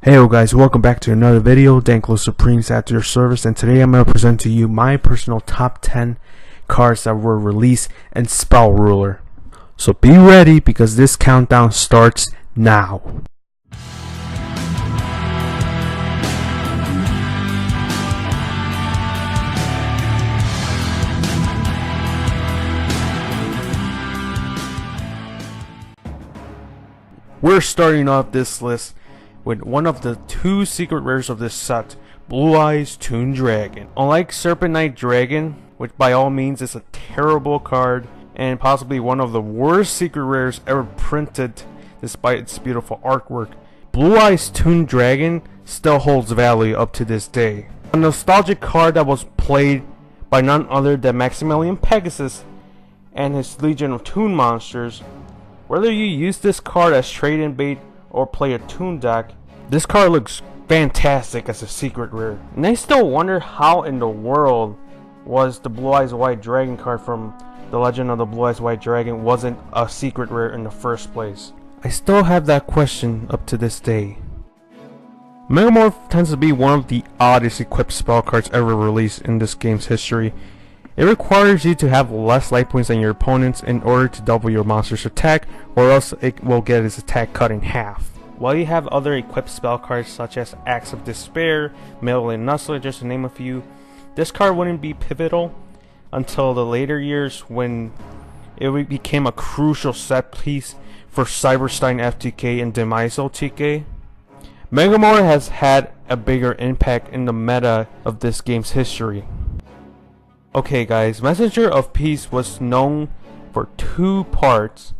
Hey guys, welcome back to another video. Danklo Supremes at your service, and today I'm going to present to you my personal top 10 cards that were released in Spell Ruler. So be ready because this countdown starts now. We're starting off this list with one of the two secret rares of this set, Blue Eyes Toon Dragon. Unlike Serpent Knight Dragon, which by all means is a terrible card and possibly one of the worst secret rares ever printed despite its beautiful artwork, Blue Eyes Toon Dragon still holds value up to this day. A nostalgic card that was played by none other than Maximilian Pegasus and his legion of toon monsters. Whether you use this card as trade-in bait or play a toon deck, this card looks fantastic as a secret rare. And I still wonder how in the world was the Blue Eyes White Dragon card from the Legend of the Blue Eyes White Dragon wasn't a secret rare in the first place. I still have that question up to this day. Megamorph tends to be one of the oddest equipped spell cards ever released in this game's history. It requires you to have less life points than your opponents in order to double your monster's attack, or else it will get its attack cut in half. While you have other equipped spell cards such as Axe of Despair, Meddling Nuzzler, just to name a few, this card wouldn't be pivotal until the later years when it became a crucial set piece for Cyberstein FTK and Demiso TK. Megamorph has had a bigger impact in the meta of this game's history. Okay guys, Messenger of Peace was known for two parts.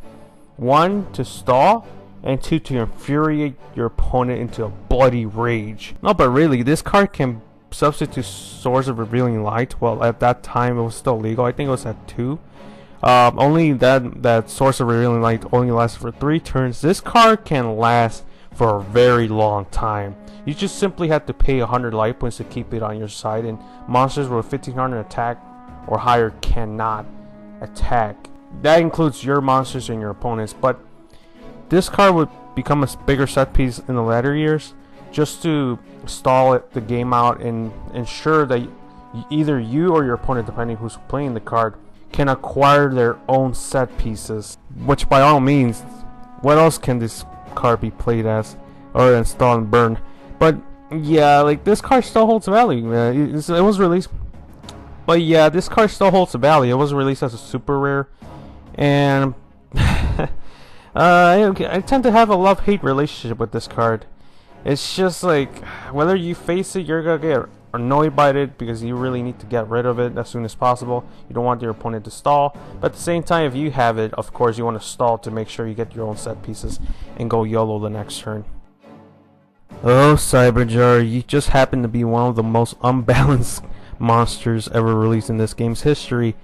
One, to stall, and two, to infuriate your opponent into a bloody rage. No, but really, this card can substitute Source of Revealing Light. Well, at that time it was still legal. I think it was at 2. Only that Source of Revealing Light only lasts for 3 turns. This card can last for a very long time. You just simply have to pay 100 life points to keep it on your side, and monsters with 1500 attack or higher cannot attack. That includes your monsters and your opponents, but this card would become a bigger set piece in the latter years just to stall the game out and ensure that either you or your opponent, depending who's playing the card, can acquire their own set pieces. Which by all means, what else can this card be played as other than stall and burn? But yeah, like, this card still holds value. It was released, but yeah, this card still holds value. It was released as a super rare, and I tend to have a love-hate relationship with this card. It's just like, whether you face it, you're gonna get annoyed by it because you really need to get rid of it as soon as possible. You don't want your opponent to stall, but at the same time, if you have it, of course you want to stall to make sure you get your own set pieces and go YOLO the next turn. Oh, Cyberjar, you just happen to be one of the most unbalanced monsters ever released in this game's history.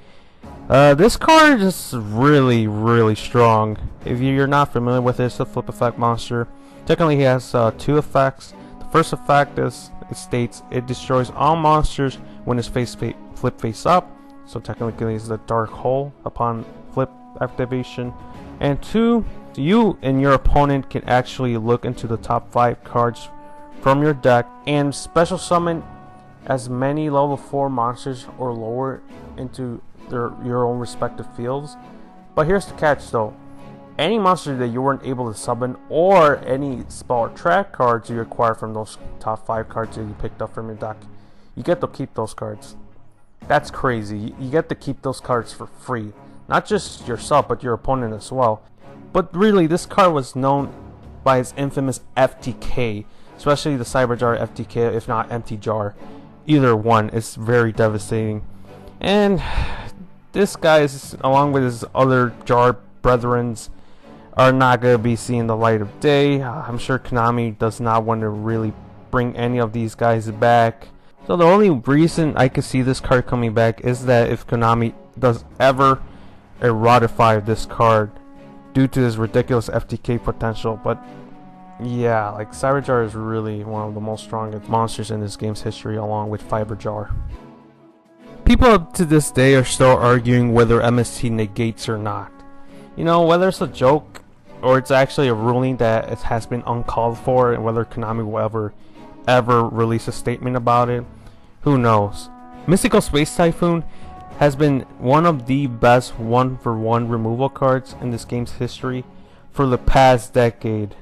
This card is really strong. If you're not familiar with it, it's a flip effect monster. Technically, he has 2 effects. The first effect is, it states, it destroys all monsters when its flip face up. So technically, it's a dark hole upon flip activation. And 2, you and your opponent can actually look into the top 5 cards from your deck and special summon as many level 4 monsters or lower into your own respective fields. But here's the catch though. Any monster that you weren't able to summon, or any spell or track cards you acquire from those top 5 cards that you picked up from your deck, you get to keep those cards. That's crazy. You get to keep those cards for free. Not just yourself, but your opponent as well. But really, this card was known by its infamous FTK, especially the Cyberjar FTK, if not Empty Jar. Either one is very devastating. And this guy, along with his other Jar brethrens, are not going to be seeing the light of day. I'm sure Konami does not want to really bring any of these guys back. So the only reason I could see this card coming back is that if Konami does ever erotify this card due to his ridiculous FTK potential. But yeah, like, Cyberjar is really one of the most strongest monsters in this game's history, along with Fiberjar. People up to this day are still arguing whether MST negates or not. You know, whether it's a joke or it's actually a ruling that it has been uncalled for, and whether Konami will ever release a statement about it, who knows. Mystical Space Typhoon has been one of the best 1-for-1 removal cards in this game's history for the past decade,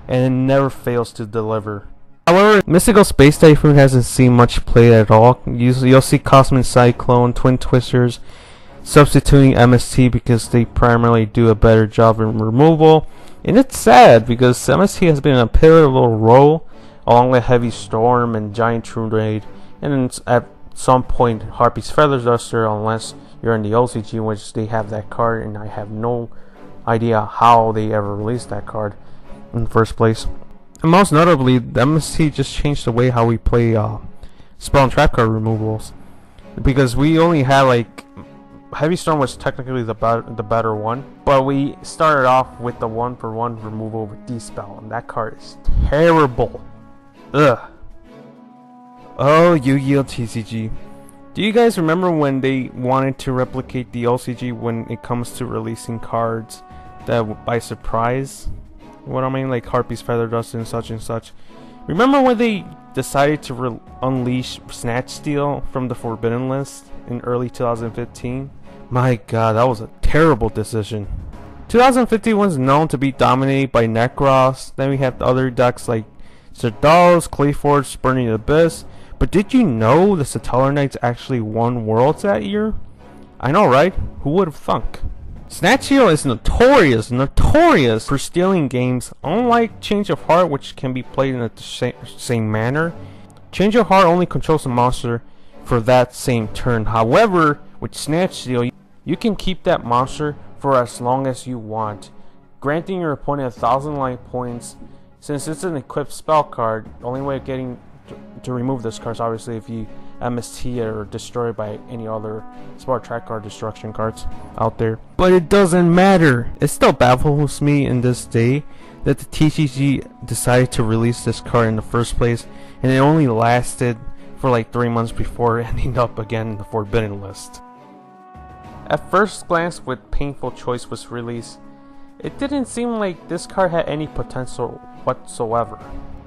and it never fails to deliver. However, Mystical Space Typhoon hasn't seen much play at all. You'll see Cosmic Cyclone, Twin Twisters substituting MST because they primarily do a better job in removal, and it's sad because MST has been a pivotal role along with Heavy Storm and Giant Trunade, and at some point Harpy's Feather Duster, unless you're in the OCG, in which they have that card, and I have no idea how they ever released that card in the first place. And most notably, the MST just changed the way how we play spell and trap card removals, because we only had like Heavy Storm was technically the better one, but we started off with the 1-for-1 removal with D-Spell, and that card is terrible. Ugh. Oh, Yu-Gi-Oh! TCG. Do you guys remember when they wanted to replicate the OCG when it comes to releasing cards that by surprise? What I mean, like Harpy's Feather Dust and such. Remember when they decided to unleash Snatch Steal from the Forbidden List in early 2015? My god, that was a terrible decision. 2015 was known to be dominated by Necros. Then we have the other decks like Zerdalos, Clayforge, Burning Abyss. But did you know the Satellar Knights actually won Worlds that year? I know, right? Who would have thunk? Snatch Steal is notorious for stealing games. Unlike Change of Heart, which can be played in the same manner, Change of Heart only controls a monster for that same turn. However, with Snatch Steal, you can keep that monster for as long as you want, granting your opponent 1,000 life points. Since it's an equipped spell card, the only way of getting to remove this card is obviously if you MST it or destroy it by any other smart track card destruction cards out there. But it doesn't matter. It still baffles me in this day that the TCG decided to release this card in the first place, and it only lasted for like 3 months before ending up again in the Forbidden List. At first glance, when Painful Choice was released, it didn't seem like this card had any potential whatsoever,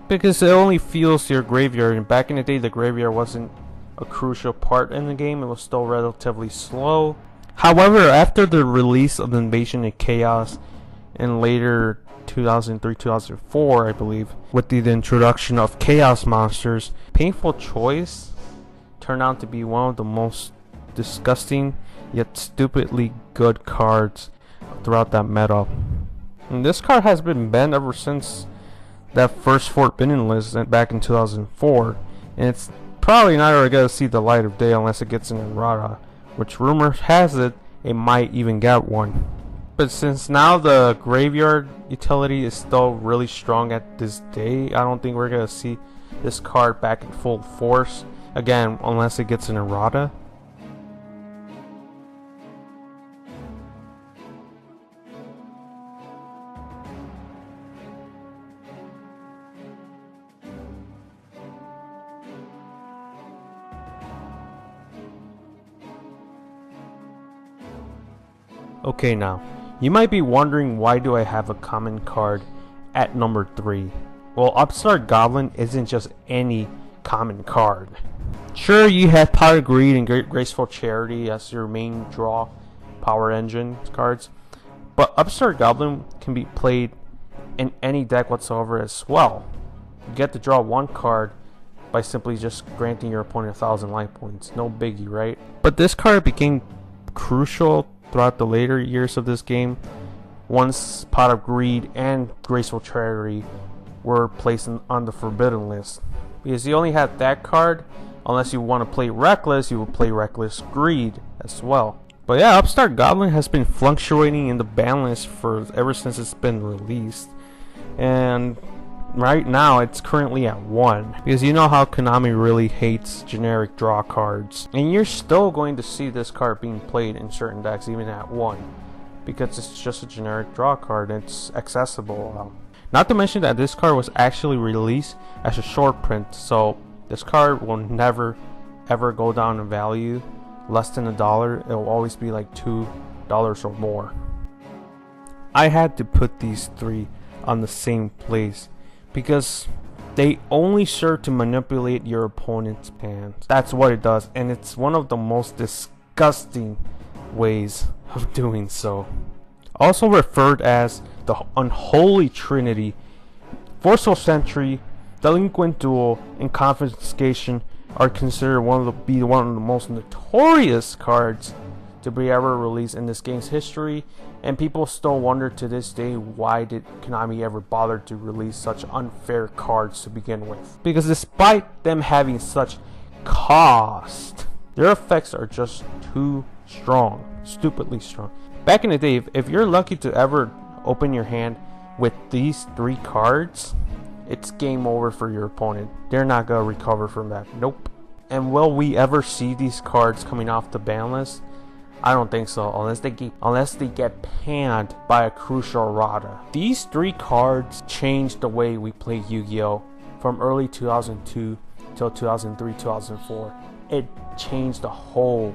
because it only fills your graveyard, and back in the day the graveyard wasn't a crucial part in the game. It was still relatively slow. However, after the release of Invasion and Chaos in later 2003-2004, I believe, with the introduction of Chaos monsters, Painful Choice turned out to be one of the most disgusting yet stupidly good cards throughout that meta. And this card has been banned ever since that first Forbidden List back in 2004, and it's probably not ever going to see the light of day unless it gets an errata, which rumor has it might even get one. But since now the graveyard utility is still really strong at this day, I don't think we're going to see this card back in full force again unless it gets an errata. Okay, now, you might be wondering why do I have a common card at number 3. Well, Upstart Goblin isn't just any common card. Sure, you have Pot of Greed and Graceful Charity as your main draw power engine cards, but Upstart Goblin can be played in any deck whatsoever as well. You get to draw one card by simply just granting your opponent 1,000 life points. No biggie, right? But this card became crucial throughout the later years of this game once Pot of Greed and Graceful Charity were placed on the Forbidden List, because you only had that card. Unless you want to play Reckless, you would play Reckless Greed as well. But yeah, Upstart Goblin has been fluctuating in the ban list ever since it's been released, and right now it's currently at 1, because you know how Konami really hates generic draw cards, and you're still going to see this card being played in certain decks even at 1, because it's just a generic draw card and it's accessible. Not to mention that this card was actually released as a short print, so this card will never ever go down in value less than $1. It will always be like $2 or more. I had to put these three on the same place because they only serve to manipulate your opponent's hands. That's what it does, and it's one of the most disgusting ways of doing so. Also referred as the unholy trinity, forceful sentry, delinquent duel, and confiscation are considered one of the most notorious cards to be ever released in this game's history, and people still wonder to this day why did Konami ever bother to release such unfair cards to begin with. Because despite them having such cost, their effects are just too strong, stupidly strong. Back in the day, if you're lucky to ever open your hand with these three cards, it's game over for your opponent. They're not gonna recover from that. Nope. And will we ever see these cards coming off the ban list? I don't think so, unless they get panned by a crucial errata. These three cards changed the way we play Yu-Gi-Oh! From early 2002 till 2003, 2004. It changed the whole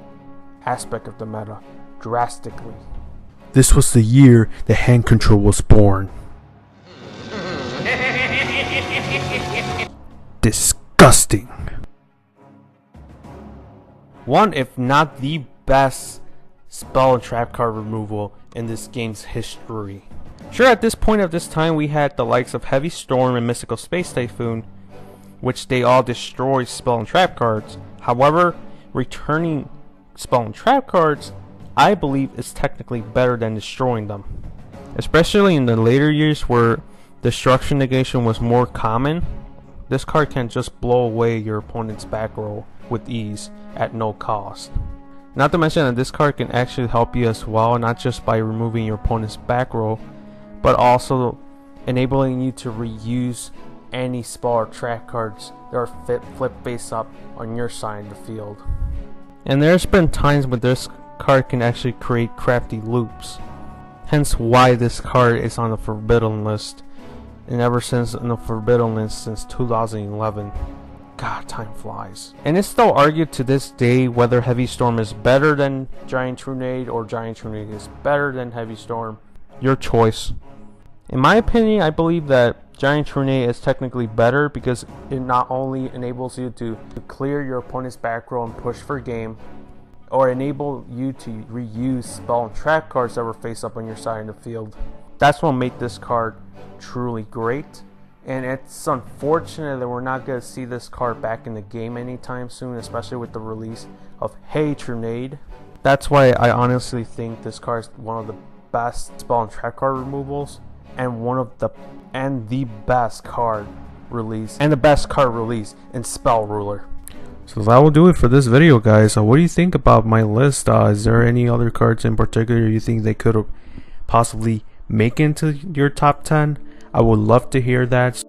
aspect of the meta drastically. This was the year the hand control was born. Disgusting. One, if not the best spell and trap card removal in this game's history. Sure, at this point of this time we had the likes of Heavy Storm and Mystical Space Typhoon, which they all destroy spell and trap cards. However, returning spell and trap cards, I believe, is technically better than destroying them. Especially in the later years where destruction negation was more common, this card can just blow away your opponent's back row with ease at no cost. Not to mention that this card can actually help you as well, not just by removing your opponent's back row, but also enabling you to reuse any spell or trap cards that are flipped face up on your side of the field. And there's been times when this card can actually create crafty loops, hence why this card is on the forbidden list, and ever since on the forbidden list since 2011. God, time flies. And it's still argued to this day whether Heavy Storm is better than Giant Trunade or Giant Trunade is better than Heavy Storm. Your choice. In my opinion, I believe that Giant Trunade is technically better because it not only enables you to clear your opponent's back row and push for game, or enable you to reuse spell and trap cards that were face up on your side of the field. That's what made this card truly great. And it's unfortunate that we're not going to see this card back in the game anytime soon, especially with the release of Hey Trunade. That's why I honestly think this card is one of the best spell and trap card removals, and the best card release, in Spell Ruler. So that will do it for this video, guys. What do you think about my list? Is there any other cards in particular you think they could possibly make into your top 10? I would love to hear that.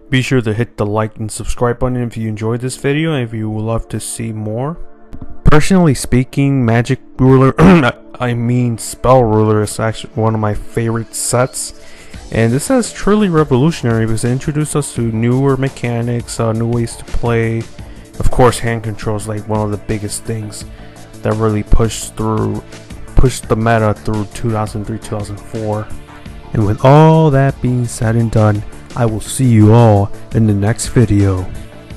Be sure to hit the like and subscribe button if you enjoyed this video and if you would love to see more. Personally speaking, Magic Ruler, I mean Spell Ruler, is actually one of my favorite sets. And this is truly revolutionary because it introduced us to newer mechanics, new ways to play. Of course, hand control is like one of the biggest things that really pushed the meta through 2003, 2004. And with all that being said and done, I will see you all in the next video.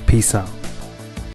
Peace out.